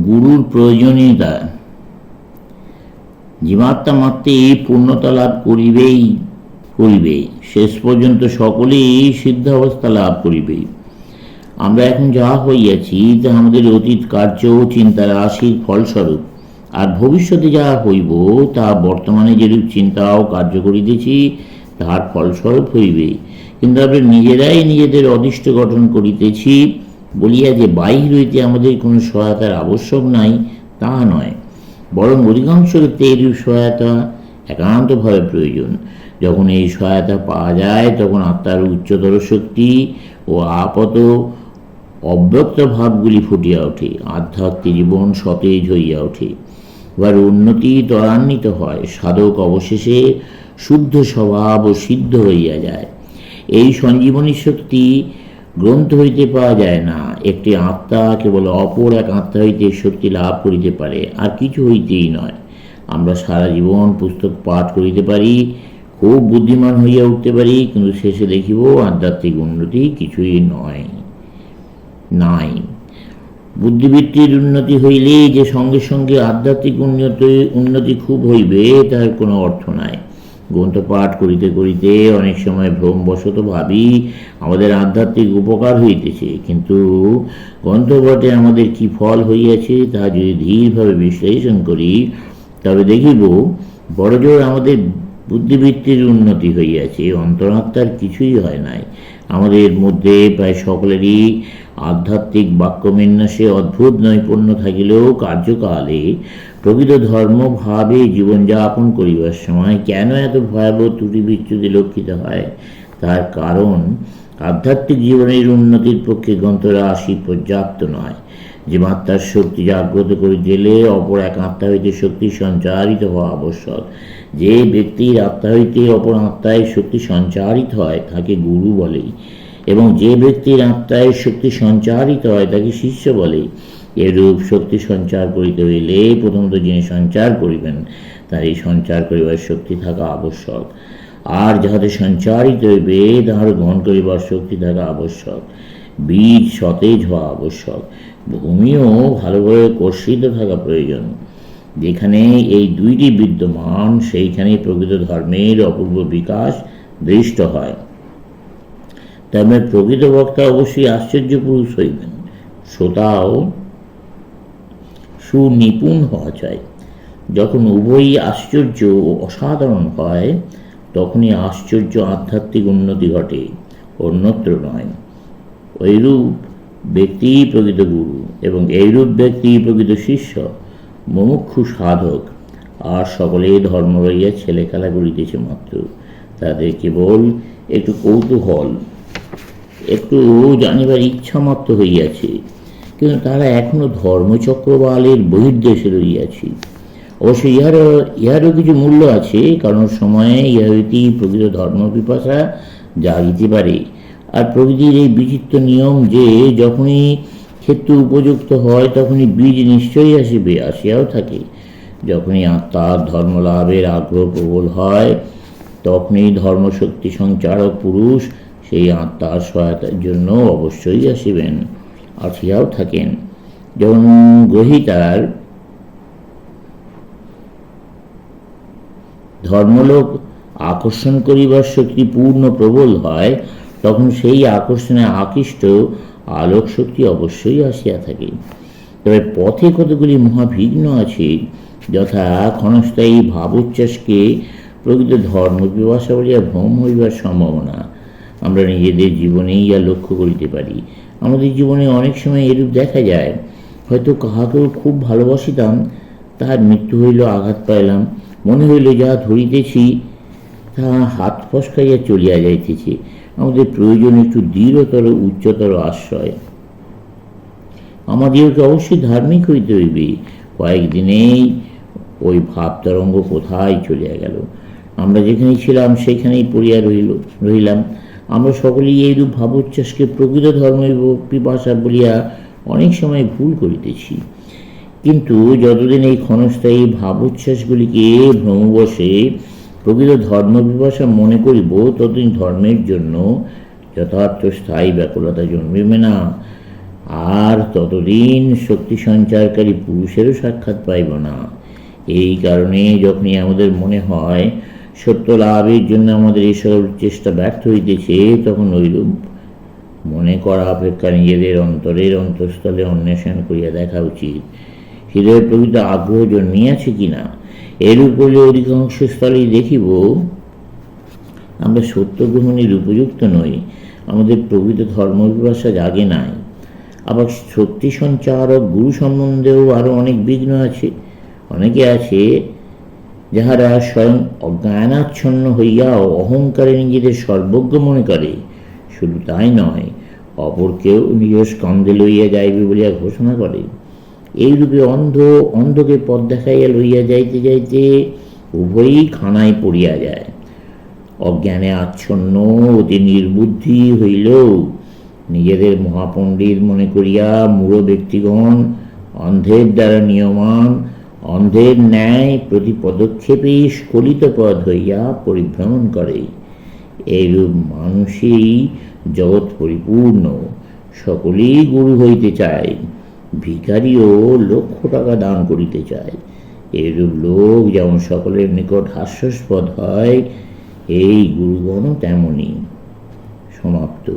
গুরুর প্রয়োজনীয়তা। জীবাত্মা মাত্রেই পূর্ণতা লাভ করিবেই, শেষ পর্যন্ত সকলেই সিদ্ধাবস্থা লাভ করিবে। আমরা এখন যা হইয়াছি তা আমাদের অতীত কার্য ও চিন্তার রাশির ফলস্বরূপ, আর ভবিষ্যতে যা হইব তা বর্তমানে যেরূপ চিন্তা ও কার্য করিতেছি তাহার ফলস্বরূপ হইবে। কিন্তু আমরা নিজেরাই নিজেদের অদৃষ্ট গঠন করিতেছি বলিয়া যে বাহির হইতে আমাদের কোনো সহায়তার আবশ্যক নাই, তাহা নয়, বরং অধিকাংশ ক্ষেত্রে এইরূপ সহায়তা একান্তভাবে প্রয়োজন। যখন এই সহায়তা পাওয়া যায় তখন আত্মার উচ্চতর শক্তি ও আপত অব্যক্ত ভাবগুলি ফুটিয়া ওঠে, আধ্যাত্মিক জীবন সতেজ হইয়া ওঠে, এবার উন্নতি ত্বরান্বিত হয়, সাধক অবশেষে শুদ্ধ স্বভাব ও সিদ্ধ হইয়া যায়। এই সঞ্জীবনী শক্তি গ্রন্থ হইতে পাওয়া যায় না। একটি আত্মা কেবল অপর এক আত্মা হইতে শক্তি লাভ করিতে পারে, আর কিছু হইতেই নয়। আমরা সারা জীবন পুস্তক পাঠ করিতে পারি, খুব বুদ্ধিমান হইয়া উঠতে পারি, কিন্তু শেষে দেখিব আধ্যাত্মিক উন্নতি কিছুই নাই। বুদ্ধিবৃত্তির উন্নতি হইলে যে সঙ্গে সঙ্গে আধ্যাত্মিক উন্নতি খুব হইবে তার কোনো অর্থ নাই। গ্রন্থ পাঠ করিতে করিতে অনেক সময় ভ্রমবশত ভাবি আমাদের আধ্যাত্মিক উপকার হইতেছে, কিন্তু গ্রন্থ বটে আমাদের কি ফল হইয়াছে তা যদি ধীরভাবে বিশ্লেষণ করি তবে দেখিব বড়জোর আমাদের বুদ্ধিবৃত্তির উন্নতি হইয়াছে, অন্তরাত্মার কিছুই হয় নাই। আমাদের মধ্যে প্রায় সকলেরই আধ্যাত্মিক বাক্যবিন্যাসে অদ্ভুত নৈপুণ্য থাকিলেও কার্যকালে প্রকৃত ধর্মভাবে জীবনযাপন করিবার সময় কেন এত ভয়াবহ ত্রুটি বিচ্যুতি লক্ষিত হয়, তার কারণ আধ্যাত্মিক জীবনের উন্নতির পক্ষে গ্রন্থরাশি পর্যাপ্ত নয়। জীবাত্মার শক্তি জাগ্রত করিতে গেলে অপর এক আত্মা হইতে শক্তি সঞ্চারিত হওয়া আবশ্যক। যে ব্যক্তির আত্মা হইতে অপর আত্মায় শক্তি সঞ্চারিত হয় তাকে গুরু বলে, এবং যে ব্যক্তির আত্মায় শক্তি সঞ্চারিত হয় তাকে শিষ্য বলে। এরূপ শক্তি সঞ্চার করিতে হইলে প্রথমত যিনি সঞ্চার করিবেন তার এই সঞ্চার করিবার শক্তি থাকা আবশ্যক, আর যাহাতে সঞ্চারিত হইবে তাহার গ্রহণ করিবার শক্তি থাকা আবশ্যক। বীজ সতেজ হওয়া আবশ্যক, ভূমিও ভালোভাবে কর্ষিত থাকা প্রয়োজন। যেখানে এই দুইটি বিদ্যমান সেইখানে প্রকৃত ধর্মের অপূর্ব বিকাশ দৃষ্ট হয়। তবে প্রকৃত বক্তা অবশ্যই আশ্চর্য পুরুষ হইবেন, শ্রোতাও সুনিপুণ হওয়া চাই। যখন উভয়ই আশ্চর্য ও অসাধারণ হয় তখনই আশ্চর্য আধ্যাত্মিক উন্নতি ঘটে, অন্যত্র নয়। ওইরূপ ব্যক্তি প্রকৃত গুরু এবং এইরূপ ব্যক্তি প্রকৃত শিষ্য, মুমুক্ষু সাধক। আর সকলে ধর্ম লইয়া ছেলে খেলা করিতেছে মাত্র। তাদের কেবল একটু কৌতূহল, একটু জানিবার ইচ্ছা মাত্র হইয়াছে, কিন্তু তারা এখনো ধর্মচক্রবালের বহির্দেশে রইয়াছে। অবশ্য ইহারও কিছু মূল্য আছে, কারণ সময়ে ইহা হইতেই প্রকৃত ধর্ম পিপাসা জাগিতে পারে। আর প্রকৃতির এই বিচিত্র নিয়ম যে যখনই ক্ষেত্র উপযুক্ত হয় তখনই বীজ নিশ্চয়ই আসিবে, আসিয়াও থাকে। যখনই আত্মার ধর্মলাভের আগ্রহ প্রবল হয় তখনই ধর্মশক্তি সঞ্চারক পুরুষ সেই আত্মার সহায়তার জন্য অবশ্যই আসিবেন, আসিয়াও থাকেন। যখন গ্রহীতার ধর্মলোক আকর্ষণ করিবার শক্তি পূর্ণ প্রবল হয় তখন সেই আকর্ষণে আকৃষ্ট আলোক শক্তি অবশ্যই আসিয়া থাকে। তবে পথে কতগুলি মহাবিঘ্ন আছে, যথা ক্ষণস্থায়ী ভাবোচ্ছ্বাসকে প্রকৃত ধর্ম পিপাসা বলিয়া ভ্রম হইবার সম্ভাবনা। আমরা নিজেদের জীবনেই ইয়া লক্ষ্য করিতে পারি। আমাদের জীবনে অনেক সময় এরূপ দেখা যায়, হয়তো কাহাকেও খুব ভালোবাসিতাম, তাহার মৃত্যু হইল, আঘাত পাইলাম, মনে হইল যাহা ধরিতেছি তাহা হাত ফসকাইয়া চলিয়া যাইতেছে। আমাদের প্রয়োজন একটু দৃঢ়তর উচ্চতর আশ্রয়। আমাদেরকে অবশ্যই ধার্মিক হইতে হইবে। কয়েকদিনেই ওই ভাব তরঙ্গ কোথায় চলিয়া গেল, আমরা যেখানে ছিলাম সেখানেই পড়িয়া রহিলাম। আমরা সকলেই এইরূপ ভাবোচ্ছ্বাসকে প্রকৃত ধর্মের পিপাসা বলিয়া অনেক সময় ভুল করিতেছি। কিন্তু যতদিন এই ক্ষণস্থায়ী ভাবোচ্ছ্বাসগুলিকে ভ্রমবশে প্রকৃত ধর্ম পিপাসা মনে করিব ততদিন ধর্মের জন্য যথার্থ স্থায়ী ব্যাকুলতা জন্মিবে না। আর ততদিন শক্তি সঞ্চারকারী পুরুষেরও সাক্ষাৎ পাইব না। এই কারণে যখনই আমাদের মনে হয় সত্য লাভের জন্য আমাদের এই সকল চেষ্টা ব্যর্থ হইতেছে, তখন ঐরূপ মনে করা অপেক্ষা নিজেদের অন্তরের অন্তঃস্থলে অন্বেষণ করিয়া দেখা উচিত, হৃদয়ের প্রকৃত আগ্রহ জন্মিয়াছে কিনা। এরূপ করলে অধিকাংশ স্থলেই দেখিব আমরা সত্য গ্রহণের উপযুক্ত নই, আমাদের প্রকৃত ধর্মবিভাষা জাগে নাই। আবার শক্তি সঞ্চারক গুরু সম্বন্ধেও আরও অনেক বিঘ্ন আছে। অনেকে আছে যাহারা স্বয়ং অজ্ঞানাচ্ছন্ন হইয়াও অহংকারে নিজেদের সর্বজ্ঞ মনে করে। শুধু তাই নয়, অপরকেও নিজ স্কন্ধে লইয়া যাইবে বলিয়া ঘোষণা করে। এইরূপে অন্ধকে পথ দেখাইয়া লইয়া যাইতে যাইতে উভয়ই খানায় পড়িয়া যায়। অজ্ঞানে আচ্ছন্ন অতি নির্বুদ্ধি হইলেও নিজেদের মহাপণ্ডিত মনে করিয়া মূঢ় ব্যক্তিগণ অন্ধের দ্বারা নিয়মান অন্ধের ন্যায় প্রতি পদক্ষেপেই স্খলিত পথ হইয়া পরিভ্রমণ করে। এইরূপ মানুষই জগৎ পরিপূর্ণ। সকলেই গুরু হইতে চায়, ভিখারিও লক্ষ টাকা দান করিতে চায়। এইরূপ লোক যেমন সকলের নিকট হাস্যাস্পদ হয়, এই গুরুগণও তেমনি। সমাপ্ত।